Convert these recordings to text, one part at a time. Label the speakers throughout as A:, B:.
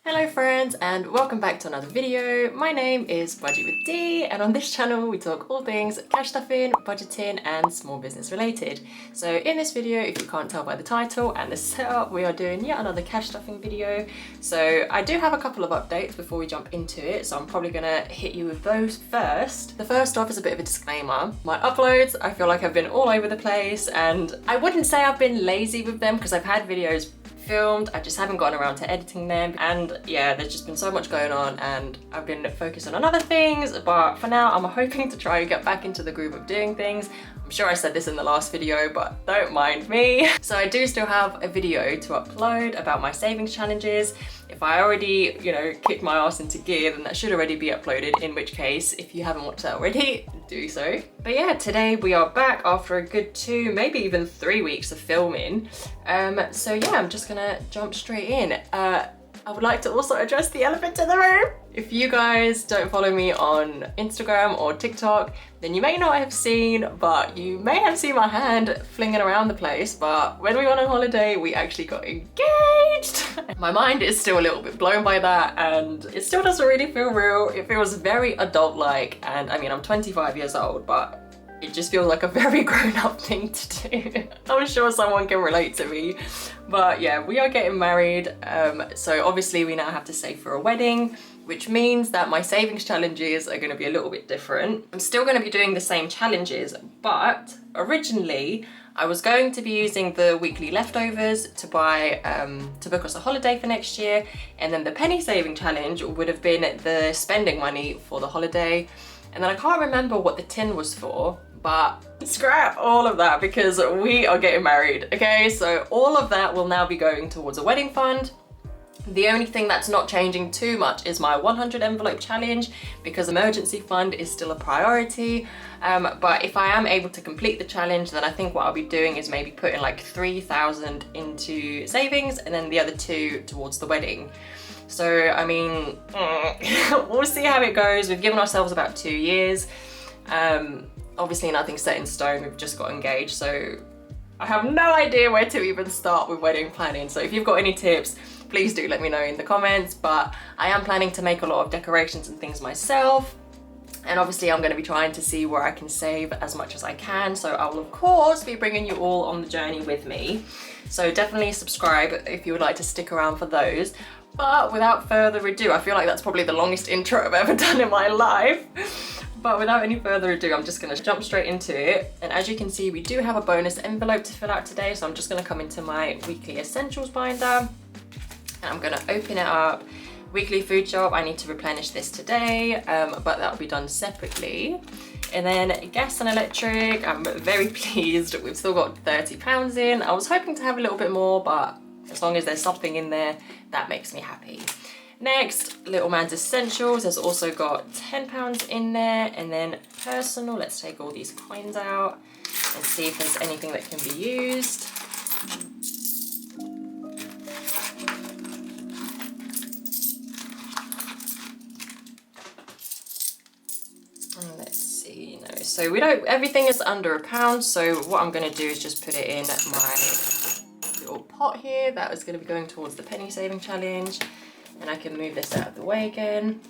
A: Hello friends and welcome back to another video. My name is BudgetWithDee and on this channel we talk all things cash stuffing, budgeting and small business related. So in this video, if you can't tell by the title and the setup, we are doing yet another cash stuffing video. So I do have a couple of updates before we jump into it, so I'm probably gonna hit you with those first. The first off is a bit of a disclaimer. My uploads, I feel like I've been all over the place and I wouldn't say I've been lazy with them because I've had videos filmed, I just haven't gotten around to editing them, and yeah, there's just been so much going on and I've been focusing on other things, but for now I'm hoping to try and get back into the groove of doing things. I'm sure I said this in the last video, but don't mind me. So I do still have a video to upload about my savings challenges. If I already, kicked my ass into gear, then that should already be uploaded, in which case, if you haven't watched that already, do so. But yeah, today we are back after a good 2, maybe even 3 weeks of filming. So yeah, I'm just gonna jump straight in. I would like to also address the elephant in the room. If you guys don't follow me on Instagram or TikTok, then you may not have seen, but you may have seen my hand flinging around the place. But when we went on holiday, we actually got engaged. My mind is still a little bit blown by that and it still doesn't really feel real. It feels very adult-like, and I mean, I'm 25 years old, but it just feels like a very grown-up thing to do. I'm sure someone can relate to me. But yeah, we are getting married. So obviously we now have to save for a wedding, which means that my savings challenges are gonna be a little bit different. I'm still gonna be doing the same challenges, but originally I was going to be using the weekly leftovers to buy, to book us a holiday for next year. And then the penny saving challenge would have been the spending money for the holiday. And then I can't remember what the tin was for, but scrap all of that because we are getting married, okay? So all of that will now be going towards a wedding fund. The only thing that's not changing too much is my 100 envelope challenge because emergency fund is still a priority. But if I am able to complete the challenge, then I think what I'll be doing is maybe putting like 3,000 into savings and then the other 2 towards the wedding. So, I mean, we'll see how it goes. We've given ourselves about 2 years. Obviously nothing's set in stone, we've just got engaged, so I have no idea where to even start with wedding planning. So if you've got any tips, please do let me know in the comments. But I am planning to make a lot of decorations and things myself. And obviously I'm going to be trying to see where I can save as much as I can. So I will of course be bringing you all on the journey with me. So definitely subscribe if you would like to stick around for those. But without further ado, I feel like that's probably the longest intro I've ever done in my life. But without any further ado, I'm just gonna jump straight into it. And as you can see, we do have a bonus envelope to fill out today. So I'm just gonna come into my weekly essentials binder and I'm gonna open it up. Weekly food shop, I need to replenish this today, but that'll be done separately. And then gas and electric, I'm very pleased. We've still got £30 in. I was hoping to have a little bit more, but as long as there's something in there, that makes me happy. Next, little man's essentials. There's also got £10 in there. And then personal, let's take all these coins out and see if there's anything that can be used. And let's see, no. So we don't, everything is under £1. So what I'm gonna do is just put it in my little pot here. That is gonna be going towards the penny saving challenge. And I can move this out of the way again.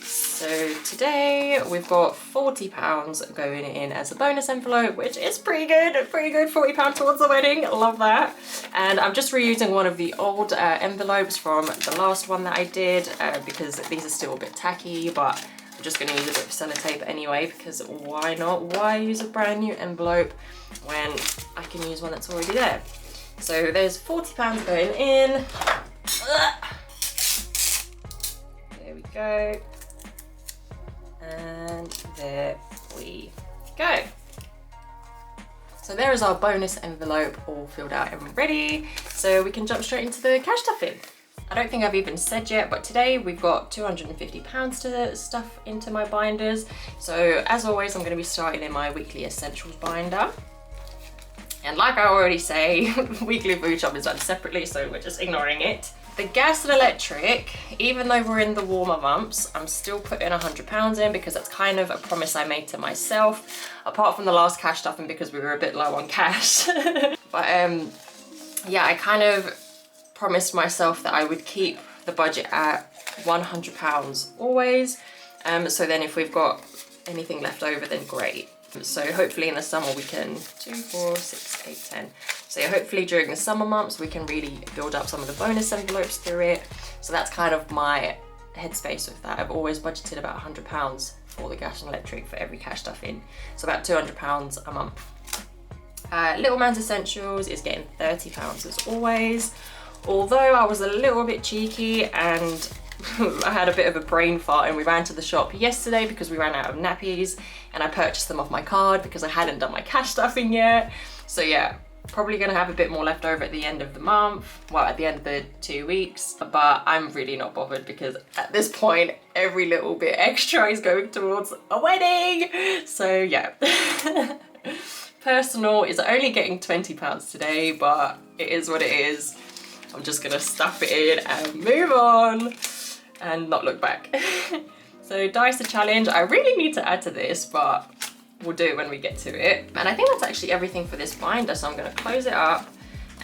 A: So today we've got £40 going in as a bonus envelope, which is pretty good, £40 towards the wedding, love that. And I'm just reusing one of the old envelopes from the last one that I did because these are still a bit tacky, but I'm just gonna use a bit of sellotape anyway because why not? Why use a brand new envelope when I can use one that's already there? So there's £40 going in. Go, and there we go. So there is our bonus envelope all filled out and ready, so we can jump straight into the cash stuffing. I don't think I've even said yet, but today we've got £250 to stuff into my binders. So as always, I'm going to be starting in my weekly essentials binder. And like I already say, weekly food shop is done separately, so we're just ignoring it. The gas and electric, even though we're in the warmer months, I'm still putting £100 in because that's kind of a promise I made to myself, apart from the last cash stuffing because we were a bit low on cash. But yeah, I kind of promised myself that I would keep the budget at £100 always. So then if we've got anything left over, then great. So hopefully in the summer we can 2, 4, 6, 8, 10. So yeah, hopefully during the summer months we can really build up some of the bonus envelopes through it. So that's kind of my headspace with that. I've always budgeted about £100 for the gas and electric for every cash stuff in. So about £200 a month. Little Man's Essentials is getting £30 as always. Although I was a little bit cheeky and I had a bit of a brain fart and we ran to the shop yesterday because we ran out of nappies, and I purchased them off my card because I hadn't done my cash stuffing yet. So yeah, probably gonna have a bit more left over at the end of the month, well, at the end of the 2 weeks, but I'm really not bothered because at this point every little bit extra is going towards a wedding. So yeah. Personal is only getting £20 today, but it is what it is. I'm just gonna stuff it in and move on and not look back. So Dicer Challenge, I really need to add to this, but we'll do it when we get to it. And I think that's actually everything for this binder, so I'm gonna close it up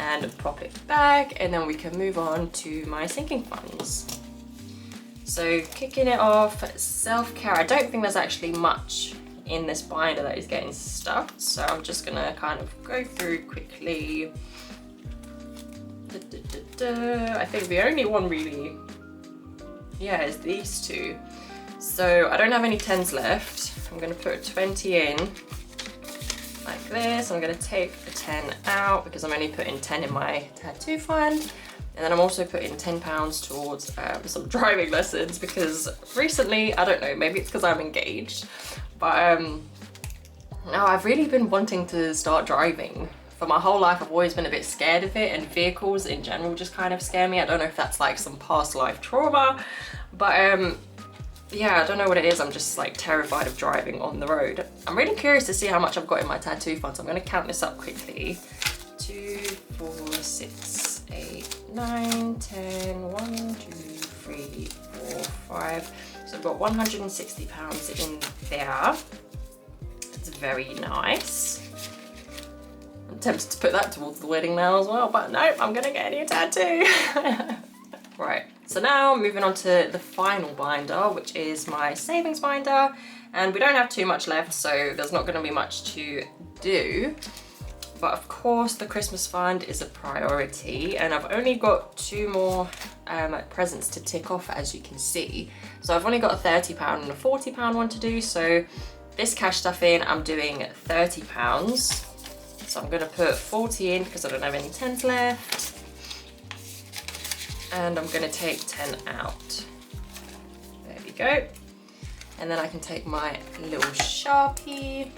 A: and pop it back, and then we can move on to my sinking funds. So kicking it off, self-care. I don't think there's actually much in this binder that is getting stuffed, so I'm just gonna kind of go through quickly. I think the only one really, yeah, is these two. So I don't have any 10s left. I'm gonna put a 20 in like this. I'm gonna take a 10 out because I'm only putting 10 in my tattoo fund. And then I'm also putting £10 towards some driving lessons because recently, I don't know, maybe it's because I'm engaged, but no, I've really been wanting to start driving. For my whole life, I've always been a bit scared of it, and vehicles in general just kind of scare me. I don't know if that's like some past life trauma, but yeah, I don't know what it is. I'm just like terrified of driving on the road. I'm really curious to see how much I've got in my tattoo fund, so I'm gonna count this up quickly. 2, 4, 6, 8, 9, 10, 1, 2, 3, 4, 5. So I've got £160 in there. It's very nice. I'm tempted to put that towards the wedding now as well, but no, I'm gonna get a new tattoo. Right, so now moving on to the final binder, which is my savings binder. And we don't have too much left, so there's not gonna be much to do. But of course, the Christmas fund is a priority, and I've only got 2 more presents to tick off, as you can see. So I've only got a £30 and a £40 one to do. So this cash stuff in, I'm doing £30. So I'm gonna put 40 in because I don't have any 10s left. And I'm gonna take 10 out. There we go. And then I can take my little Sharpie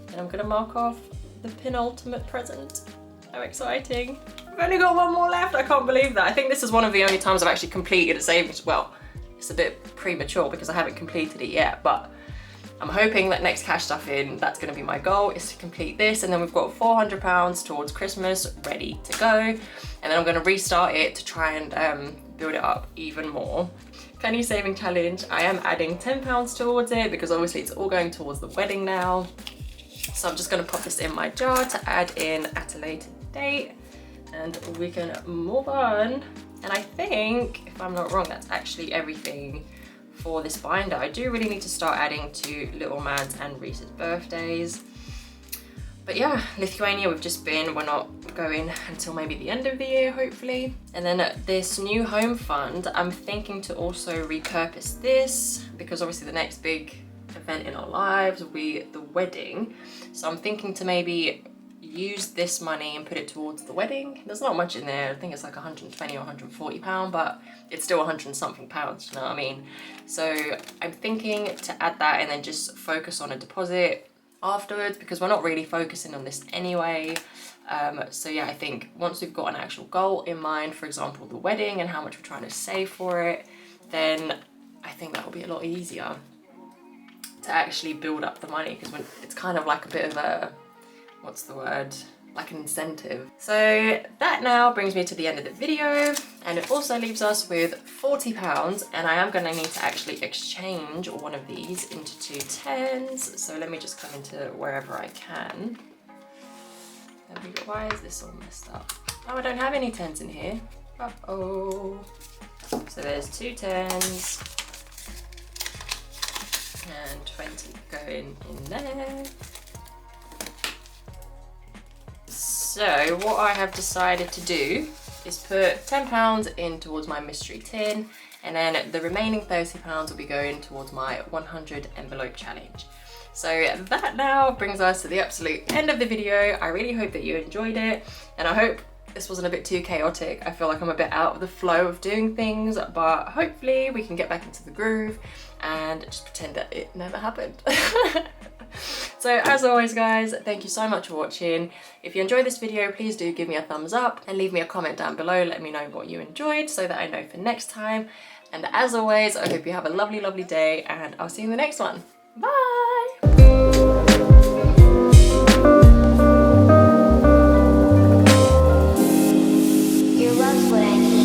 A: and I'm gonna mark off the penultimate present. How exciting. I've only got 1 more left, I can't believe that. I think this is one of the only times I've actually completed a savings. Well, it's a bit premature because I haven't completed it yet, but I'm hoping that next cash stuff in, that's gonna be my goal, is to complete this. And then we've got £400 towards Christmas ready to go. And then I'm gonna restart it to try and build it up even more. Penny saving challenge, I am adding £10 towards it because obviously it's all going towards the wedding now. So I'm just gonna pop this in my jar to add in at a later date and we can move on. And I think, if I'm not wrong, that's actually everything for this binder. I do really need to start adding to Little Man's and Reese's birthdays. But yeah, Lithuania we've just been, we're not going until maybe the end of the year, hopefully. And then this new home fund, I'm thinking to also repurpose this because obviously the next big event in our lives will be the wedding. So I'm thinking to maybe use this money and put it towards the wedding. There's not much in there. I think it's like 120 or 140 pound, but it's still 100 and something pounds, you know what I mean? So I'm thinking to add that and then just focus on a deposit afterwards because we're not really focusing on this anyway. So yeah, I think once we've got an actual goal in mind, for example, the wedding and how much we're trying to save for it, then I think that will be a lot easier to actually build up the money because it's kind of like a bit of a, what's the word, like an incentive. So that now brings me to the end of the video, and it also leaves us with £40, and I am going to need to actually exchange one of these into 2 10s. So let me just come into wherever I can. There we go. Why is this all messed up? Oh, I don't have any 10s in here. Uh-oh. So there's 2 10s and 20 going in there. So what I have decided to do is put £10 in towards my mystery tin, and then the remaining £30 will be going towards my 100 envelope challenge. So that now brings us to the absolute end of the video. I really hope that you enjoyed it, and I hope this wasn't a bit too chaotic. I feel like I'm a bit out of the flow of doing things, but hopefully we can get back into the groove and just pretend that it never happened. So as always guys, thank you so much for watching. If you enjoyed this video, please do give me a thumbs up and leave me a comment down below. Let me know what you enjoyed so that I know for next time. And as always, I hope you have a lovely, lovely day, and I'll see you in the next one. Bye!
B: You love what I need.